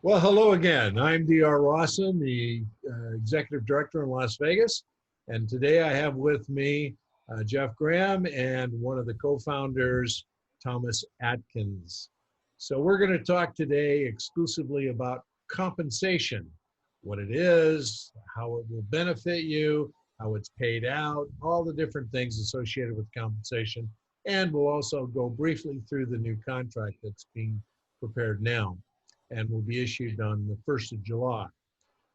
Well, hello again. I'm D.R. Rawson, the Executive Director in Las Vegas. And today I have with me Jeff Graham and one of the co-founders, Thomas Atkins. So we're going to talk today exclusively about compensation, what it is, how it will benefit you, how it's paid out, all the different things associated with compensation. And we'll also go briefly through the new contract that's being prepared now and will be issued on the 1st of July.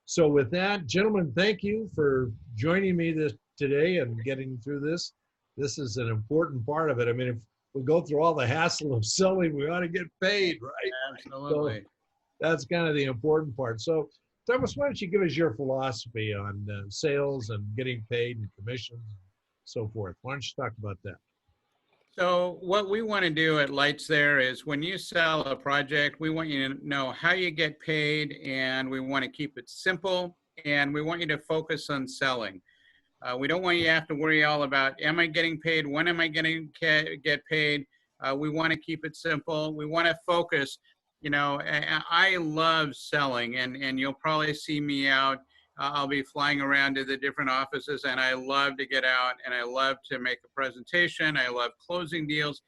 So with that, gentlemen, thank you for joining me today and getting through this. This is an important part of it. I mean, if we go through all the hassle of selling, we ought to get paid, right? Absolutely. So that's kind of the important part. So Thomas, why don't you give us your philosophy on sales and getting paid and commissions and so forth? Why don't you talk about that? So what we want to do at Lights There is when you sell a project, we want you to know how you get paid, and we want to keep it simple, and we want you to focus on selling. We don't want you to have to worry all about, am I getting paid? When am I going to get paid? We want to keep it simple. We want to focus. You know, I love selling, and you'll probably see me out. I'll be flying around to the different offices, and I love to get out, and I love to make a presentation. I love closing deals,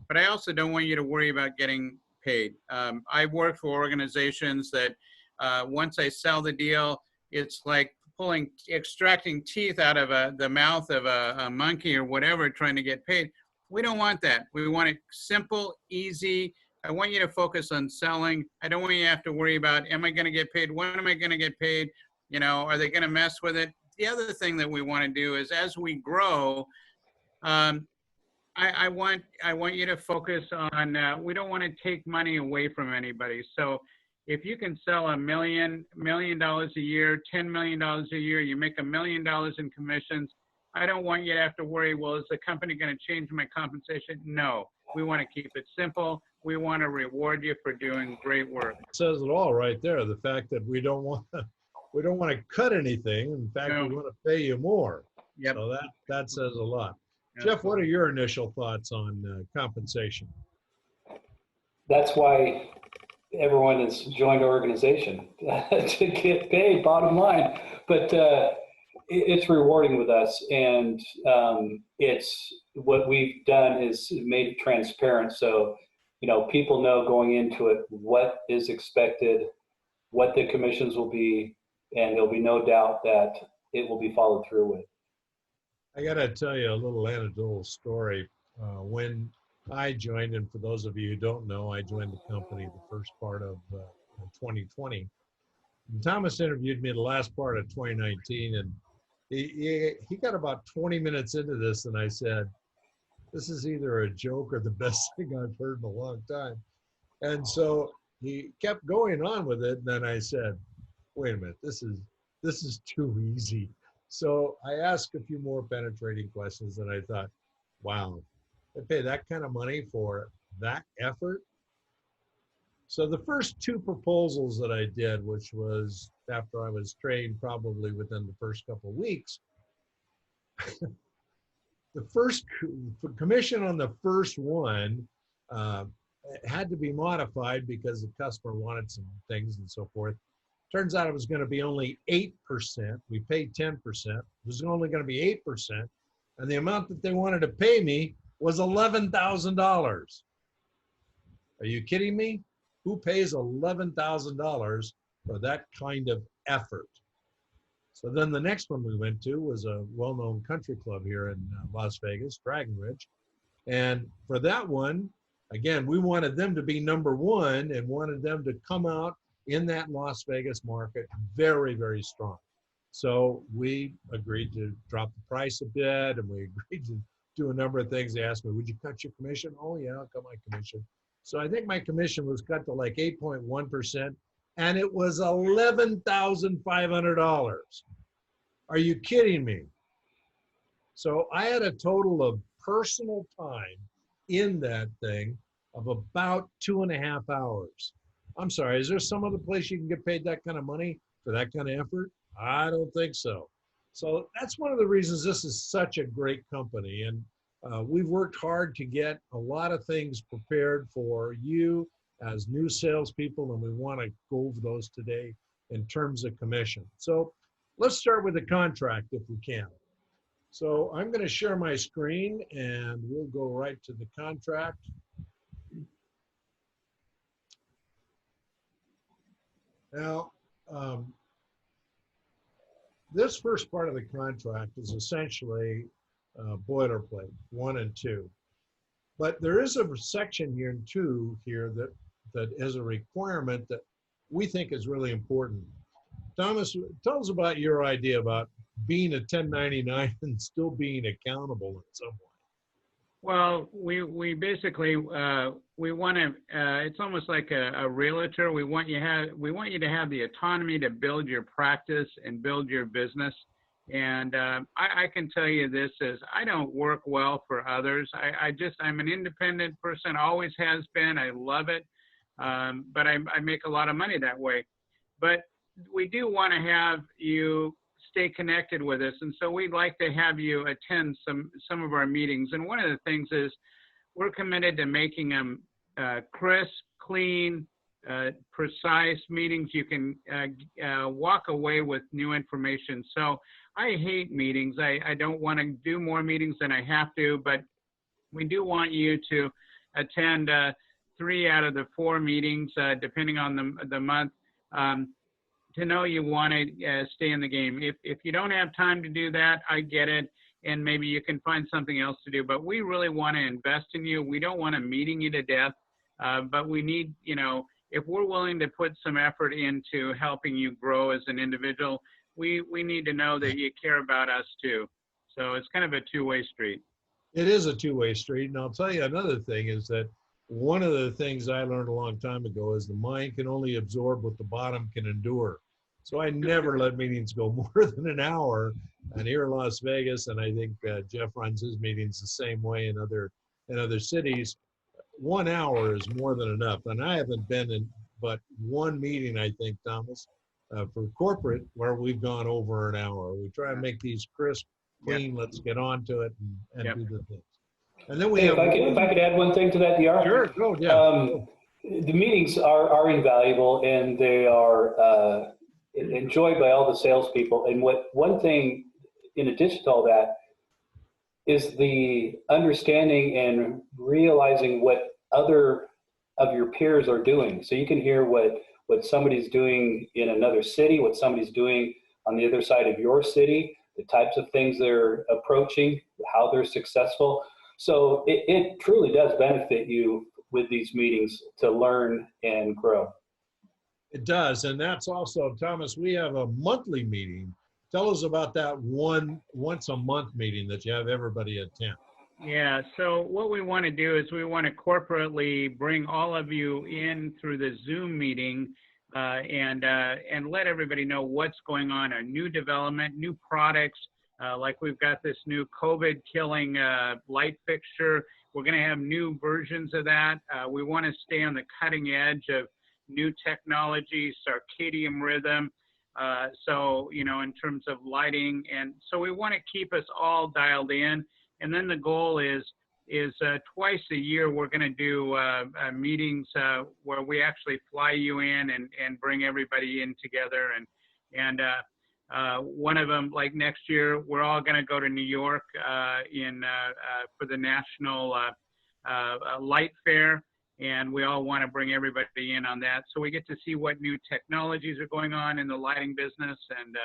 but I also don't want you to worry about getting paid. I work for organizations that once I sell the deal, it's like extracting teeth out of the mouth of a monkey or whatever, trying to get paid. We don't want that. We want it simple, easy. I want you to focus on selling. I don't want you to have to worry about, am I going to get paid? When am I going to get paid? You know, are they going to mess with it? The other thing that we want to do is, as we grow, I want you to focus on, we don't want to take money away from anybody. So if you can sell $1 million a year, $10 million a year, you make $1 million in commissions, I don't want you to have to worry, well, is the company going to change my compensation? No, we want to keep it simple. We want to reward you for doing great work. It says it all right there. The fact that we don't want to cut anything. In fact, No. we want to pay you more. Yep. So that says a lot. Absolutely. Jeff, what are your initial thoughts on compensation? That's why everyone has joined our organization to get paid, bottom line. But it's rewarding with us, and it's what we've done is made it transparent. So, you know, people know going into it what is expected, what the commissions will be, and there'll be no doubt that it will be followed through with. I got to tell you a little anecdotal story. When I joined, and for those of you who don't know, I joined the company the first part of 2020. And Thomas interviewed me the last part of 2019, and he got about 20 minutes into this, and I said, this is either a joke or the best thing I've heard in a long time. And so he kept going on with it, and then I said, wait a minute, this is too easy. So I asked a few more penetrating questions, and I thought, wow, they pay that kind of money for that effort? So the first two proposals that I did, which was after I was trained probably within the first couple of weeks, the first commission on the first one had to be modified because the customer wanted some things and so forth. Turns out it was going to be only 8%. We paid 10%. It was only going to be 8%. And the amount that they wanted to pay me was $11,000. Are you kidding me? Who pays $11,000 for that kind of effort? So then the next one we went to was a well-known country club here in Las Vegas, Dragon Ridge. And for that one, again, we wanted them to be number one and wanted them to come out in that Las Vegas market very, very strong. So we agreed to drop the price a bit, and we agreed to do a number of things. They asked me, would you cut your commission? Oh yeah, I'll cut my commission. So I think my commission was cut to like 8.1%, and it was $11,500. Are you kidding me? So I had a total of personal time in that thing of about 2.5 hours. I'm sorry, is there some other place you can get paid that kind of money for that kind of effort? I don't think so. So that's one of the reasons this is such a great company. And we've worked hard to get a lot of things prepared for you as new salespeople, and we want to go over those today in terms of commission. So let's start with the contract if we can. So I'm going to share my screen and we'll go right to the contract. Now, this first part of the contract is essentially boilerplate 1 and 2. But there is a section here in 2 here that is a requirement that we think is really important. Thomas, tell us about your idea about being a 1099 and still being accountable in some way. Well, we basically we want to. It's almost like a realtor. We want you to have the autonomy to build your practice and build your business. And I can tell you this is I don't work well for others. I'm an independent person. Always has been. I love it. But I make a lot of money that way. But we do want to have you stay connected with us, and so we'd like to have you attend some of our meetings. And one of the things is we're committed to making them crisp, clean, precise meetings. You can walk away with new information. So I hate meetings. I don't want to do more meetings than I have to, but we do want you to attend 3 out of the 4 meetings, depending on the month. To know you want to stay in the game. If you don't have time to do that, I get it, and maybe you can find something else to do. But we really want to invest in you. We don't want to meeting you to death, but we need, if we're willing to put some effort into helping you grow as an individual, we need to know that you care about us too. So it's kind of a two-way street. It is a two-way street, and I'll tell you another thing is that one of the things I learned a long time ago is the mind can only absorb what the bottom can endure. So I never let meetings go more than an hour. And here in Las Vegas, and I think Jeff runs his meetings the same way in other cities, 1 hour is more than enough. And I haven't been in but one meeting, I think, Thomas, for corporate where we've gone over an hour. We try to make these crisp, clean, let's get on to it and do the things. And then we have if I could add one thing to that, DR. Sure, go, yeah. The meetings are invaluable, and they are enjoyed by all the salespeople. And one thing, in addition to all that, is the understanding and realizing what other of your peers are doing. So you can hear what somebody's doing in another city, what somebody's doing on the other side of your city, the types of things they're approaching, how they're successful. So it truly does benefit you with these meetings to learn and grow. It does. And that's also, Thomas, we have a monthly meeting. Tell us about that once a month meeting that you have everybody attend. Yeah, so what we want to do is we want to corporately bring all of you in through the Zoom meeting and let everybody know what's going on, a new development, new products. Like we've got this new COVID killing light fixture. We're going to have new versions of that. We want to stay on the cutting edge of new technology, circadian rhythm. So, in terms of lighting. And so we want to keep us all dialed in. And then the goal is twice a year, we're going to do meetings where we actually fly you in and bring everybody in together. And one of them, like next year, we're all going to go to New York for the National Light Fair. And we all want to bring everybody in on that. So we get to see what new technologies are going on in the lighting business. And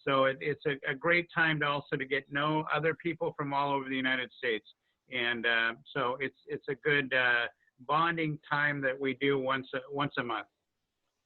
so it's a great time to also to get to know other people from all over the United States. And so it's a good bonding time that we do once a month.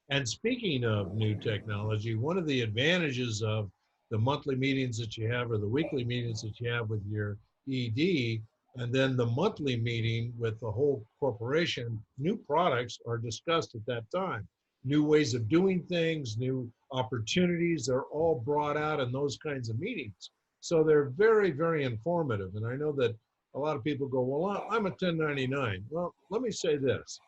And speaking of new technology, one of the advantages of the monthly meetings that you have or the weekly meetings that you have with your ED, and then the monthly meeting with the whole corporation, new products are discussed at that time. New ways of doing things, new opportunities are all brought out in those kinds of meetings. So they're very, very informative. And I know that a lot of people go, well, I'm a 1099. Well, let me say this.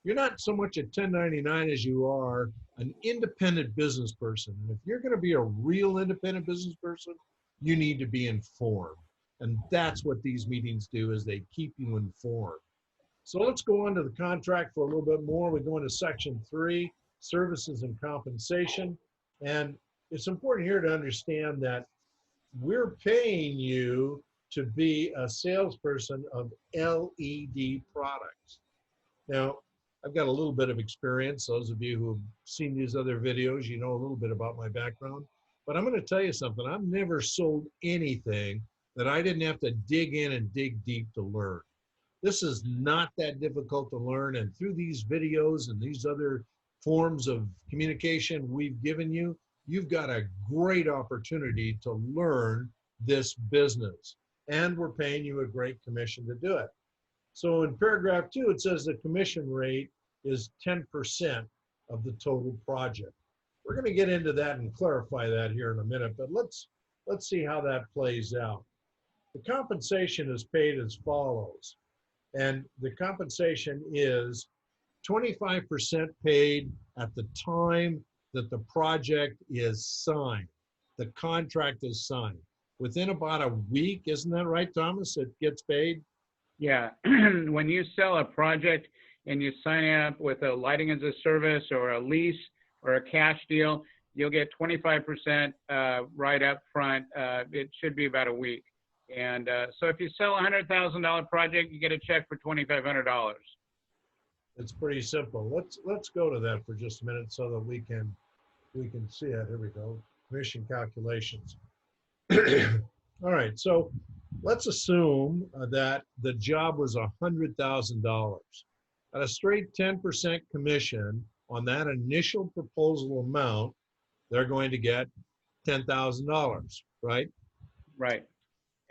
You're not so much a 1099 as you are an independent business person. And if you're going to be a real independent business person, you need to be informed. And that's what these meetings do, is they keep you informed. So let's go on to the contract for a little bit more. We go into section 3, services and compensation. And it's important here to understand that we're paying you to be a salesperson of LED products. Now, I've got a little bit of experience. Those of you who have seen these other videos, you know a little bit about my background. But I'm going to tell you something. I've never sold anything that I didn't have to dig in and dig deep to learn. This is not that difficult to learn. And through these videos and these other forms of communication we've given you, you've got a great opportunity to learn this business. And we're paying you a great commission to do it. So in paragraph 2, it says the commission rate is 10% of the total project. We're going to get into that and clarify that here in a minute, but let's see how that plays out. The compensation is paid as follows. And the compensation is 25% paid at the time that the project is signed. The contract is signed. Within about a week, isn't that right, Thomas? It gets paid? Yeah, when you sell a project and you sign up with a lighting as a service or a lease or a cash deal, you'll get 25% right up front. It should be about a week. And so if you sell a $100,000 project, you get a check for $2,500. It's pretty simple. Let's go to that for just a minute so that we can see it. Here we go. Commission calculations. All right. So let's assume that the job was $100,000. At a straight 10% commission on that initial proposal amount, they're going to get $10,000, right? Right.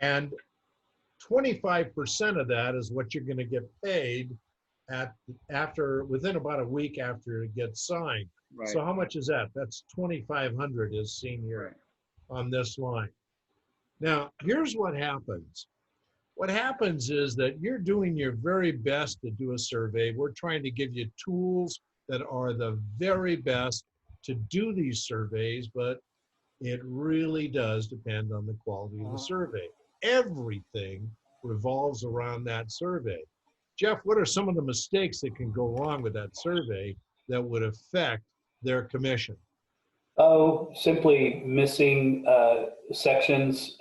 And 25% of that is what you're going to get paid within about a week after it gets signed. Right. So how much is that? That's 2,500 is seen here on this line. Now, here's what happens. What happens is that you're doing your very best to do a survey. We're trying to give you tools that are the very best to do these surveys, but it really does depend on the quality of the survey. Everything revolves around that survey. Jeff, what are some of the mistakes that can go wrong with that survey that would affect their commission? Oh, simply missing sections.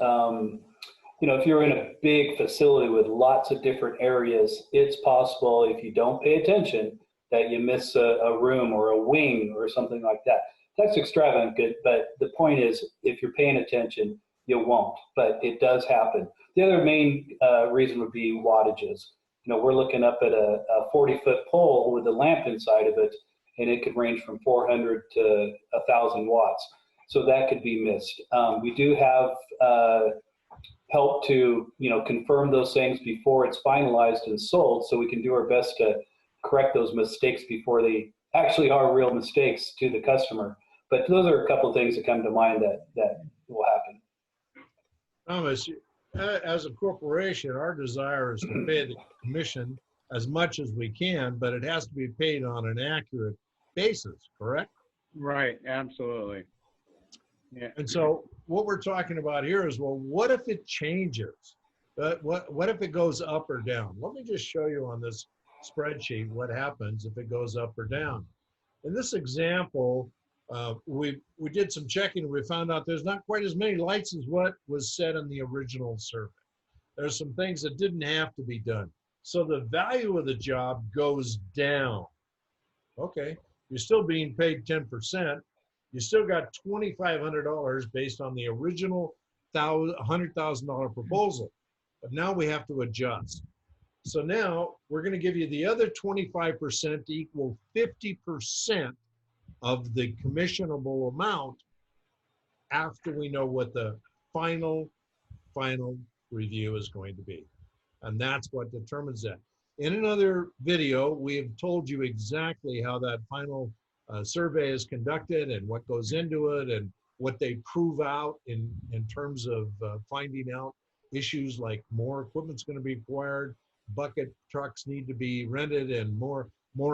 If you're in a big facility with lots of different areas, it's possible if you don't pay attention that you miss a room or a wing or something like that. That's extravagant good, but the point is, if you're paying attention, you won't, but it does happen. The other main reason would be wattages. We're looking up at a 40-foot pole with a lamp inside of it, and it could range from 400 to 1,000 watts. So that could be missed. We do have help to, confirm those things before it's finalized and sold, so we can do our best to correct those mistakes before they actually are real mistakes to the customer. But those are a couple of things that come to mind that will happen. Thomas, as a corporation, our desire is to pay the commission as much as we can, but it has to be paid on an accurate basis, correct? Right, absolutely. Yeah. And so what we're talking about here is, well, what if it changes? What if it goes up or down? Let me just show you on this spreadsheet what happens if it goes up or down. In this example, we did some checking and we found out there's not quite as many lights as what was said in the original survey. There's some things that didn't have to be done. So the value of the job goes down. Okay, you're still being paid 10%. You still got $2,500 based on the original $100,000 proposal. But now we have to adjust. So now we're going to give you the other 25% to equal 50% of the commissionable amount after we know what the final review is going to be. And that's what determines that. In another video, we have told you exactly how that final survey is conducted and what goes into it and what they prove out in terms of finding out issues like more equipment's going to be required, bucket trucks need to be rented, and more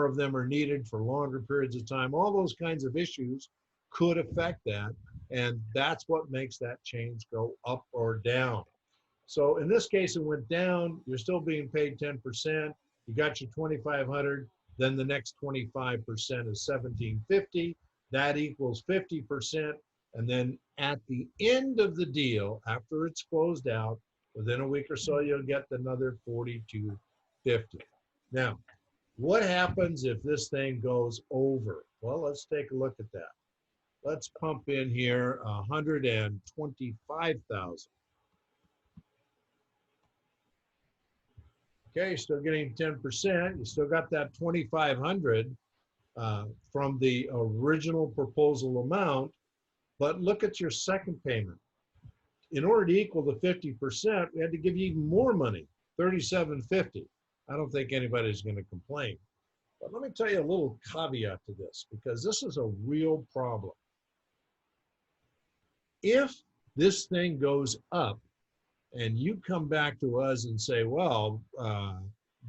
of them are needed for longer periods of time. All those kinds of issues could affect that, and that's what makes that change go up or down. So in this case, it went down. You're still being paid 10%. You got your 2,500, then the next 25% is 1,750. That equals 50%. And then at the end of the deal, after it's closed out, within a week or so, you'll get another 4,250. Now, what happens if this thing goes over? Well, let's take a look at that. Let's pump in here 125,000. Okay, you're still getting 10%. You still got that 2,500 from the original proposal amount, but look at your second payment. In order to equal the 50%, we had to give you even more money, 3,750. I don't think anybody's going to complain. But let me tell you a little caveat to this, because this is a real problem. If this thing goes up and you come back to us and say, well,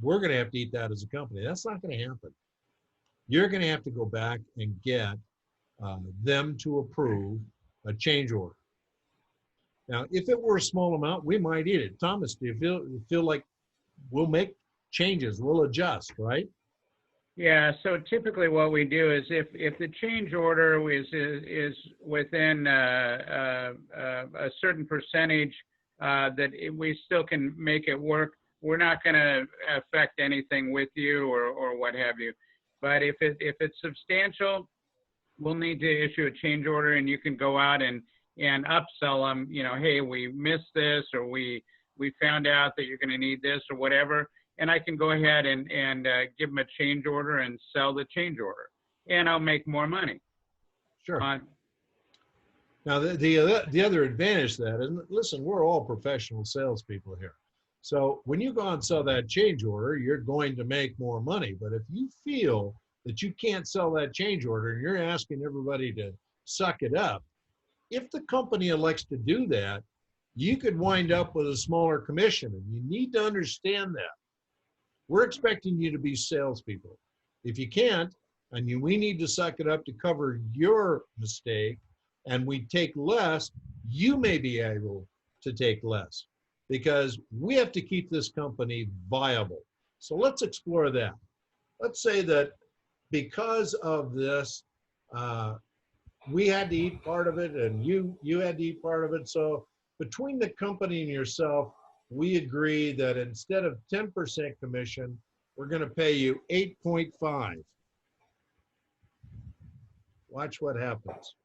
we're going to have to eat that as a company, that's not going to happen. You're going to have to go back and get them to approve a change order. Now, if it were a small amount, we might eat it. Thomas, do you feel like we'll make changes, we'll adjust, right? Yeah, so typically what we do is if the change order is within a certain percentage we still can make it work, we're not going to affect anything with you or what have you. But if it's substantial, we'll need to issue a change order, and you can go out and upsell them, you know, hey, we missed this, or we found out that you're going to need this or whatever. And I can go ahead and give them a change order and sell the change order, and I'll make more money. Sure. Now, the other advantage to that is, listen, we're all professional salespeople here. So when you go and sell that change order, you're going to make more money. But if you feel that you can't sell that change order and you're asking everybody to suck it up, if the company elects to do that, you could wind up with a smaller commission, and you need to understand that. We're expecting you to be salespeople. If you can't, and we need to suck it up to cover your mistake, and we take less, you may be able to take less, because we have to keep this company viable. So let's explore that. Let's say that because of this, we had to eat part of it, and you had to eat part of it. So between the company and yourself, we agree that instead of 10% commission, we're going to pay you 8.5. Watch what happens.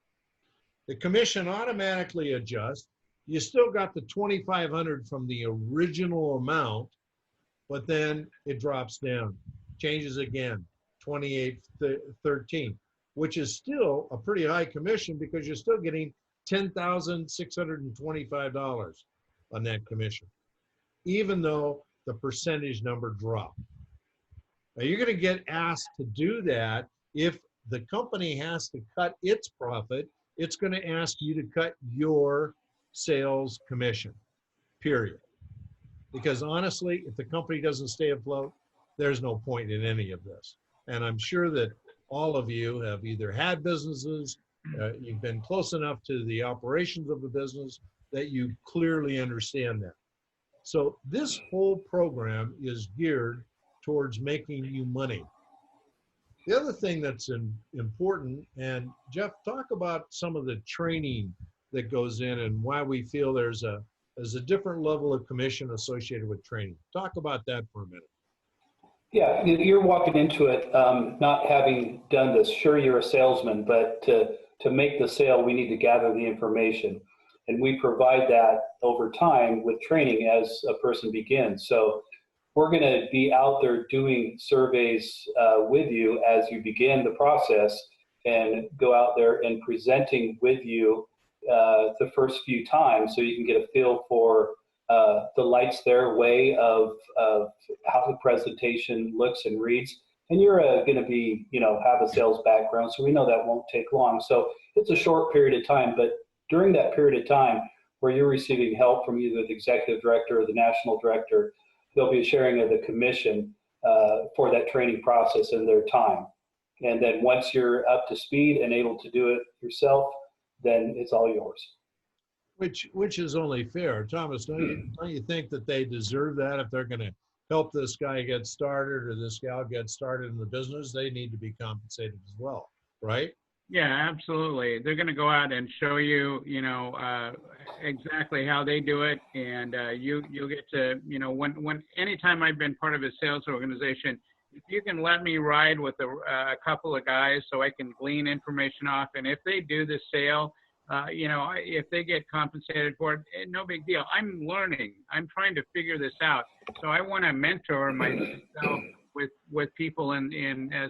The commission automatically adjusts. You still got the 2,500 from the original amount, but then it drops down, changes again, 28.13, which is still a pretty high commission because you're still getting $10,625 on that commission, even though the percentage number dropped. Now, you're going to get asked to do that. If the company has to cut its profit, it's going to ask you to cut your sales commission, period. Because honestly, if the company doesn't stay afloat, there's no point in any of this. And I'm sure that all of you have either had businesses, you've been close enough to the operations of the business that you clearly understand that. So this whole program is geared towards making you money. The other thing that's important, and Jeff, talk about some of the training that goes in and why we feel there's a different level of commission associated with training. Talk about that for a minute. Yeah, you're walking into it not having done this. Sure, you're a salesman, but to make the sale, we need to gather the information. And we provide that over time with training as a person begins. So we're going to be out there doing surveys with you as you begin the process, and go out there and presenting with you the first few times so you can get a feel for the Lights There way of how the presentation looks and reads. And you're going to be, have a sales background, so we know that won't take long. So it's a short period of time, but during that period of time where you're receiving help from either the executive director or the national director, there'll be a sharing of the commission for that training process and their time. And then once you're up to speed and able to do it yourself, then it's all yours. Which is only fair. Thomas, don't you think that they deserve that if they're going to help this guy get started or this gal get started in the business, they need to be compensated as well, right? Yeah, absolutely. They're going to go out and show you, exactly how they do it, and you'll get to, when anytime I've been part of a sales organization, if you can let me ride with a couple of guys so I can glean information off, and if they do the sale, if they get compensated for it, no big deal. I'm learning. I'm trying to figure this out, so I want to mentor myself with people,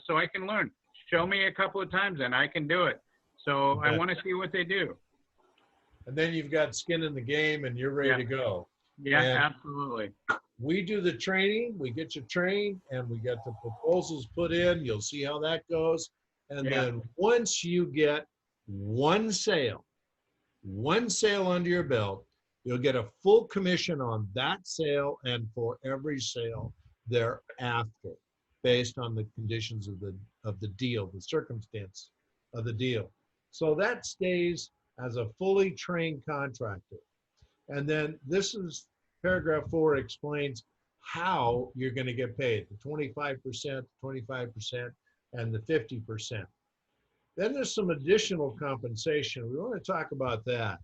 so I can learn. Show me a couple of times and I can do it. So I want to see what they do. And then you've got skin in the game and you're ready to go. Yeah, And absolutely. we do the training, we get you trained, and we get the proposals put in. You'll see how that goes. And then once you get one sale under your belt, you'll get a full commission on that sale and for every sale thereafter, based on the conditions of the deal, the circumstance of the deal. So that stays as a fully trained contractor. And then this is paragraph 4 explains how you're going to get paid, the 25%, 25%, and the 50%. Then there's some additional compensation. We want to talk about that.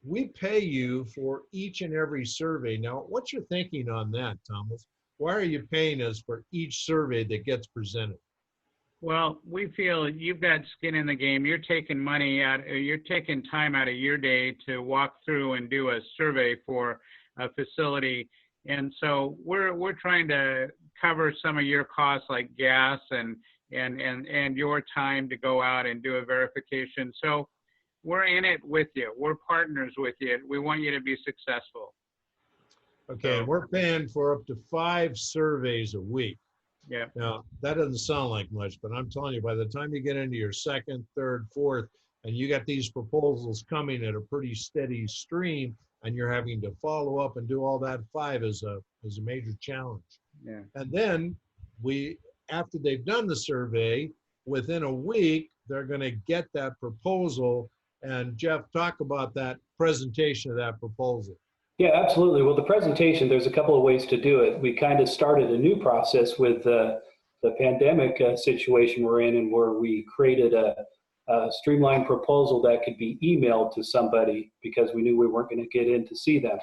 We pay you for each and every survey. Now, what's your thinking on that, Thomas? Why are you paying us for each survey that gets presented? Well, we feel you've got skin in the game. You're taking you're taking time out of your day to walk through and do a survey for a facility. And so we're trying to cover some of your costs like gas and your time to go out and do a verification. So we're in it with you. We're partners with you. We want you to be successful. Okay, and we're paying for up to 5 surveys a week. Yeah. Now, that doesn't sound like much, but I'm telling you, by the time you get into your second, third, fourth, and you got these proposals coming at a pretty steady stream, and you're having to follow up and do all that, 5 is a major challenge. Yeah. And then after they've done the survey, within a week, they're going to get that proposal. And Jeff, talk about that presentation of that proposal. Yeah, absolutely. Well, the presentation, there's a couple of ways to do it. We kind of started a new process with the pandemic situation we're in, and where we created a streamlined proposal that could be emailed to somebody because we knew we weren't going to get in to see them.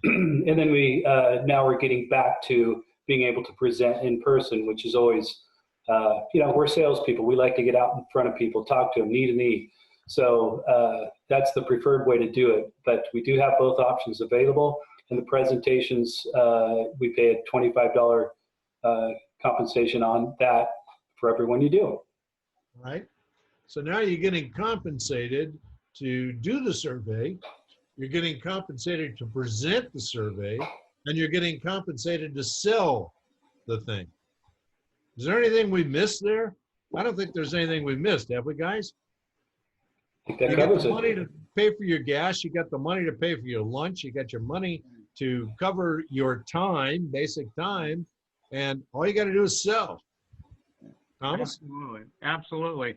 And then now we're getting back to being able to present in person, which is always, we're salespeople. We like to get out in front of people, talk to them, knee to knee. So that's the preferred way to do it. But we do have both options available. In the presentations, we pay a $25 compensation on that for everyone you do. All right. So now you're getting compensated to do the survey. You're getting compensated to present the survey, and you're getting compensated to sell the thing. Is there anything we missed there? I don't think there's anything we missed, have we, guys? That You got covers the it. money to pay for your gas. You got the money to pay for your lunch. You got your money to cover your time, basic time, and all you got to do is sell. Thomas? Absolutely. Absolutely.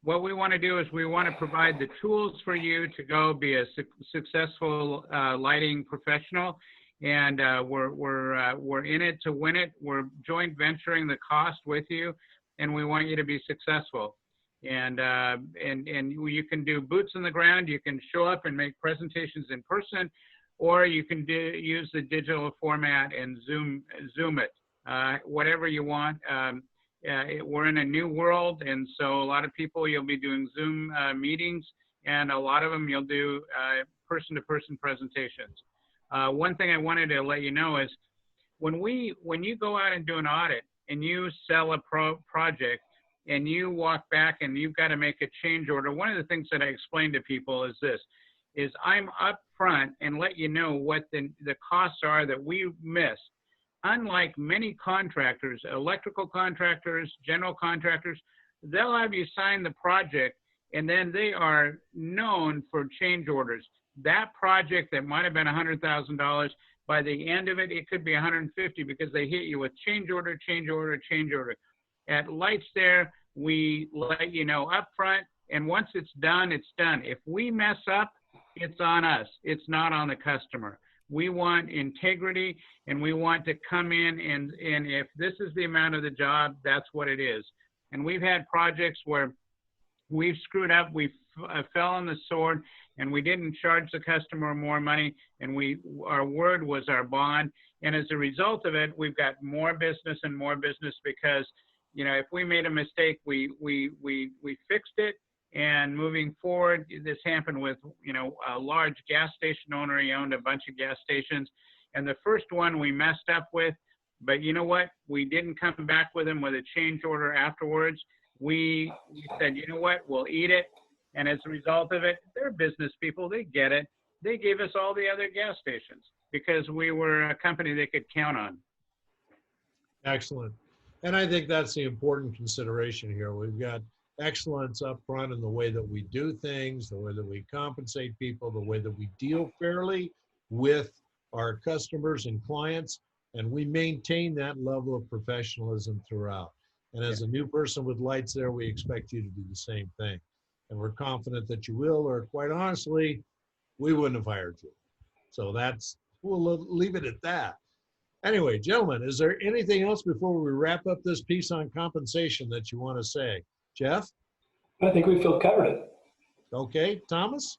What we want to do is we want to provide the tools for you to go be a successful lighting professional, and we're in it to win it. We're joint venturing the cost with you, and we want you to be successful. And you can do boots on the ground. You can show up and make presentations in person, or you can use the digital format and Zoom it, whatever you want. We're in a new world, and so a lot of people, you'll be doing Zoom meetings, and a lot of them you'll do person-to-person presentations. One thing I wanted to let you know is when you go out and do an audit and you sell a project and you walk back and you've got to make a change order, one of the things that I explain to people is this, is I'm up front and let you know what the costs are that we missed. Unlike many contractors, electrical contractors, general contractors, they'll have you sign the project and then they are known for change orders. That project that might have been $100,000, by the end of it, it could be $150 because they hit you with change order, change order, change order. At Lights There, we let you know up front, and once it's done, it's done. If we mess up, it's on us. It's not on the customer. We want integrity, and we want to come in and if this is the amount of the job, that's what it is. And we've had projects where we've screwed up, we fell on the sword, and we didn't charge the customer more money, and our word was our bond. And as a result of it, we've got more business and more business because, you know, if we made a mistake, we fixed it. And moving forward, this happened with, you know, a large gas station owner. He owned a bunch of gas stations. And the first one we messed up with, but you know what? We didn't come back with him with a change order afterwards. We said, you know what? We'll eat it. And as a result of it, they're business people. They get it. They gave us all the other gas stations because we were a company they could count on. Excellent. And I think that's the important consideration here. We've got excellence up front in the way that we do things, the way that we compensate people, the way that we deal fairly with our customers and clients, and we maintain that level of professionalism throughout. And as a new person with Lights There, we expect you to do the same thing. And we're confident that you will, or quite honestly, we wouldn't have hired you. So we'll leave it at that. Anyway, gentlemen, is there anything else before we wrap up this piece on compensation that you want to say? Jeff? I think we feel covered it. Okay, Thomas?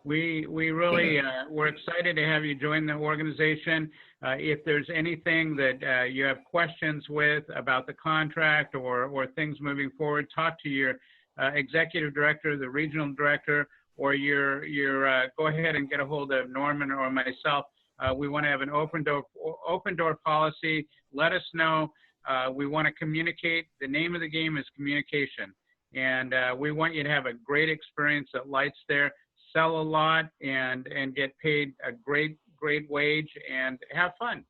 We really, we're excited to have you join the organization. If there's anything that you have questions with about the contract or things moving forward, talk to your executive director, the regional director, or go ahead and get a hold of Norman or myself. We want to have an open door policy. Let us know. We want to communicate. The name of the game is communication. And we want you to have a great experience at Lights There, sell a lot, and get paid a great wage, and have fun.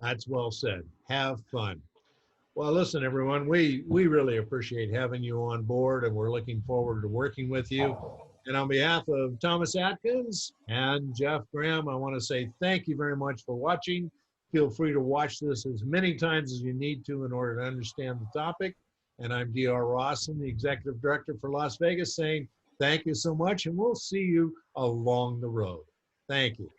That's well said. Have fun. Well, listen, everyone, we really appreciate having you on board, and we're looking forward to working with you. And on behalf of Thomas Atkins and Jeff Graham, I want to say thank you very much for watching. Feel free to watch this as many times as you need to in order to understand the topic. And I'm D.R. Rawson, the Executive Director for Las Vegas, saying thank you so much, and we'll see you along the road. Thank you.